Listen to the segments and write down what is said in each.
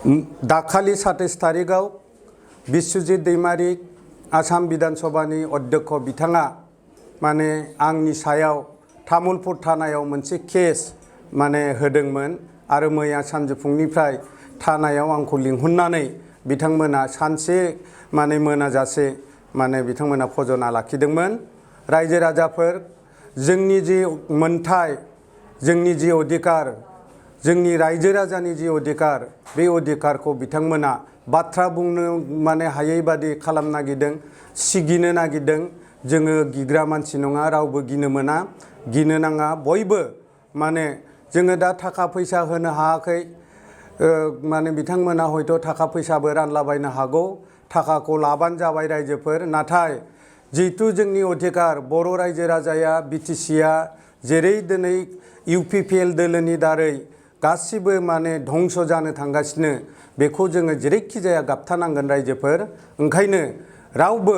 दाखालि 27 तारिखआव बिश्वजित दैमारी आसाम विधानसभानि अध्यक्ष बिथाङा माने आंनि सायाव तामुलपुर थानायाव मोनसे केस माने होदोंमोन आरो मैया सानजौफुनिफ्राय थानायाव आंखौ लिंहरनानै बिथांमोना सानसे माने मोनाजासे माने बिथांमोना फजना लाखिदोंमोन। रायजो राजाफोर जोंनि जि मोनथाय जोंनि जि अधिकार जोंनि रायजो राजानि जि अधिकार बे अधिकारखौ बिथांमोना बाथ्रा बुंनो माने हायै बादि खालामनो नागिरदों, सिगिनो नागिरदों। जोङो गिग्रा मानसि नङा, रावबो गिनो मोना, गिनो नाङा। बयबो माने जोङो दा थाखा फैसा होनो हायाखै, माने बिथांमोना हयथ' थाखा फैसाबो रानलाबायनो हागौ, थाखाखौ लाबानो जाबाय रायजोफोर। नाथाय जिहेतु जोंनि अधिकार बर' रायजो राजाया बिटिसिआ जेरै दिनै इउपिपिएल दोलोनि दारै गासिबो माने धंस जानो थांगासिनो, बेखौ जोङो जेरैखि जाया गाबथानांगोन रायजोफोर। ओंखायनो रावबो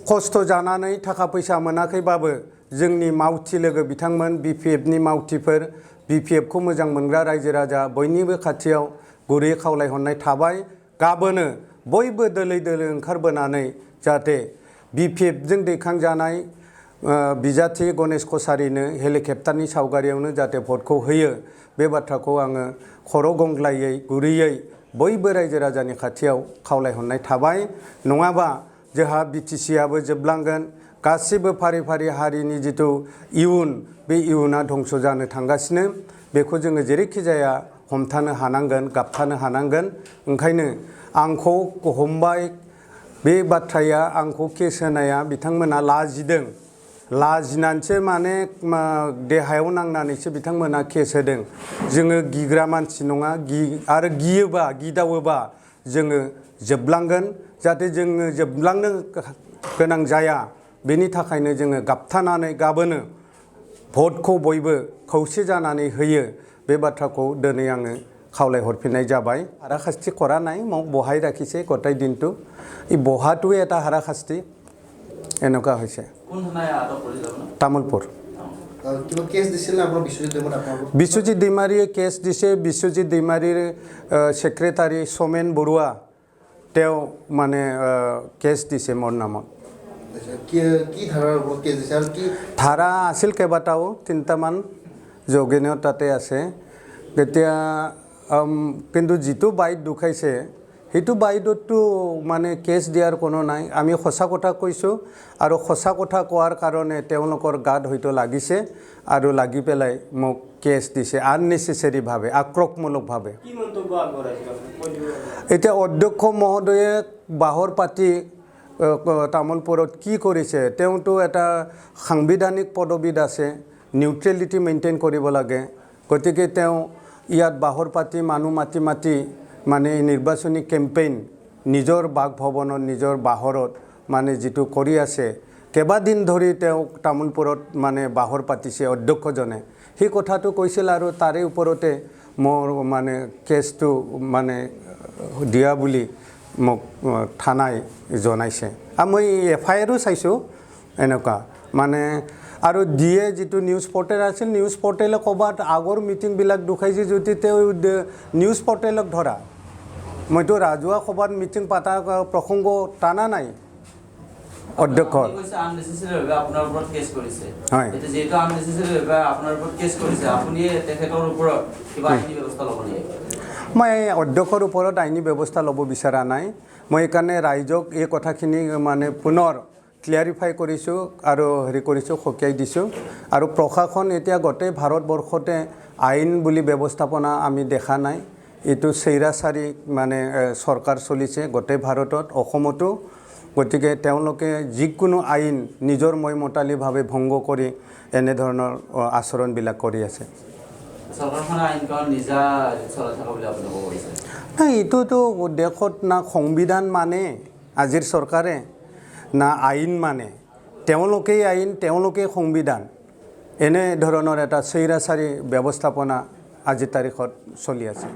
खस्थ' जानानै थाखा फैसा मोनाखैबाबो जोंनि मावथि लोगो बिथांमोन बिपिएफनि मावथिफोर, बिपिएफखौ मोजां मोनग्रा रायजो राजा बयनिबो खाथियाव गुरै खावलायहरनाय थाबाय। गाबोनो बयबो दोलै दोलै ओंखारबोनानै जाहाथे बिपिएफजों दैखांजानाय बिजाथि गणेश कछारिनो हेलिकप्टारनि सावगारियावनो जाहाथे भटखौ होयो, बे बाथ्राखौ आङो खर' गंग्लायै गुरैयै बयबो रायजो राजानि खाथियाव खावलायहरनाय थाबाय। नङाबा जोंहा बिटिसिआबो जोबलांगोन, गासिबो फारि फारि हारिनि जिथु इयुन बे इयुना धंस जानो थांगासिनो। बेखौ जोङो जेरैखि जाया हमथानो हानांगोन, गाबथानो हानांगोन। ओंखायनो आंखौ हमबाय, बे बाथ्राया आंखौ केस होनाया बिथांमोना लाजिदों, लाजिनानैसो माने देहायाव नांनानैसो बिथांमोना केस होदों। जोङो गिग्रा मानसि नङा, आरो गियोबा गिदावोबा जोङो जोबलांगोन। जाहाथे जोङो जोबलांनो गोनां जाया, बेनि थाखायनो जोङो गाबथानानै गाबोनो भटखौ बयबो खौसे जानानै होयो, बे बाथ्राखौ दिनै आङो খাওলাই যাবাই। হারাশাস্তি করা নাই, মোক বহাই রাখিছে গোটাই দিনটো। এই বহাটোৱে এটা হাৰাশাস্তি এনেকুৱা হৈছে। তামুলপুৰ বিশ্বজিৎ দৈমাৰীয়ে কেছ দিছে। বিশ্বজিৎ দৈমাৰীৰ ছেক্ৰেটাৰী সোমেন বৰুৱা তেওঁ মানে কেছ দিছে মোৰ নামত। ধাৰা আছিল কেইবাটাও, 3টামান যোগেনেও তাতে আছে। এতিয়া কিন্তু যিটো বাইট দুখাইছে সেইটো বাইটতো মানে কেছ দিয়াৰ কোনো নাই। আমি সঁচা কথা কৈছোঁ আৰু সঁচা কথা কোৱাৰ কাৰণে তেওঁলোকৰ গাত হয়তো লাগিছে আৰু লাগি পেলাই মোক কেছ দিছে আননেচেচাৰীভাৱে, আক্ৰমণমূলকভাৱে। এতিয়া অধ্যক্ষ মহোদয়ে বাহৰ পাতি তামুলপুৰত কি কৰিছে? তেওঁতো এটা সাংবিধানিক পদবীত আছে, নিউট্ৰেলিটি মেইনটেইন কৰিব লাগে। গতিকে তেওঁ ইয়াত বাহৰ পাতি মানুহ মাতি মাতি মানে নিৰ্বাচনী কেম্পেইন নিজৰ বাসভৱনত নিজৰ বাহৰত মানে যিটো কৰি আছে, কেইবাদিন ধৰি তেওঁ তামুলপুৰত মানে বাহৰ পাতিছে অধ্যক্ষজনে, সেই কথাটো কৈছিল। আৰু তাৰে ওপৰতে মোৰ মানে কেছটো মানে দিয়া বুলি মোক থানাই জনাইছে। আৰু মই FIR-ও চাইছোঁ এনেকুৱা মানে। আৰু দিয়ে যিটো নিউজ পৰ্টেল আছিল, নিউজ পৰ্টেলে ক'ৰবাত আগৰ মিটিংবিলাক দুখাইছে যদি তেওঁ নিউজ পৰ্টেলক ধৰা। মইতো ৰাজহুৱা সভাত মিটিং পাতা প্ৰসংগ টানা নাই অধ্যক্ষৰ। মই অধ্যক্ষৰ ওপৰত আইনী ব্যৱস্থা ল'ব বিচৰা নাই। মই সেইকাৰণে ৰাইজক এই কথাখিনি মানে পুনৰ ক্লিয়াৰিফাই কৰিছোঁ আৰু কৰিছোঁ, সকীয়াই দিছোঁ। আৰু প্ৰশাসন এতিয়া গোটেই ভাৰতবৰ্ষতে আইন বুলি ব্যৱস্থাপনা আমি দেখা নাই। এইটো স্বৈৰাচাৰী মানে চৰকাৰ চলিছে গোটেই ভাৰতত, অসমতো। গতিকে তেওঁলোকে যিকোনো আইন নিজৰ মইমতালিভাৱে ভংগ কৰি এনেধৰণৰ আচৰণবিলাক কৰি আছে। নাই, এইটোতো দেশত না সংবিধান মানে আজিৰ চৰকাৰে, না আইন মানে। তেওঁলোকেই আইন, তেওঁলোকেই সংবিধান। এনে ধৰণৰ এটা স্বৈৰাচাৰী ব্যৱস্থাপনা আজিৰ তাৰিখত চলি আছে।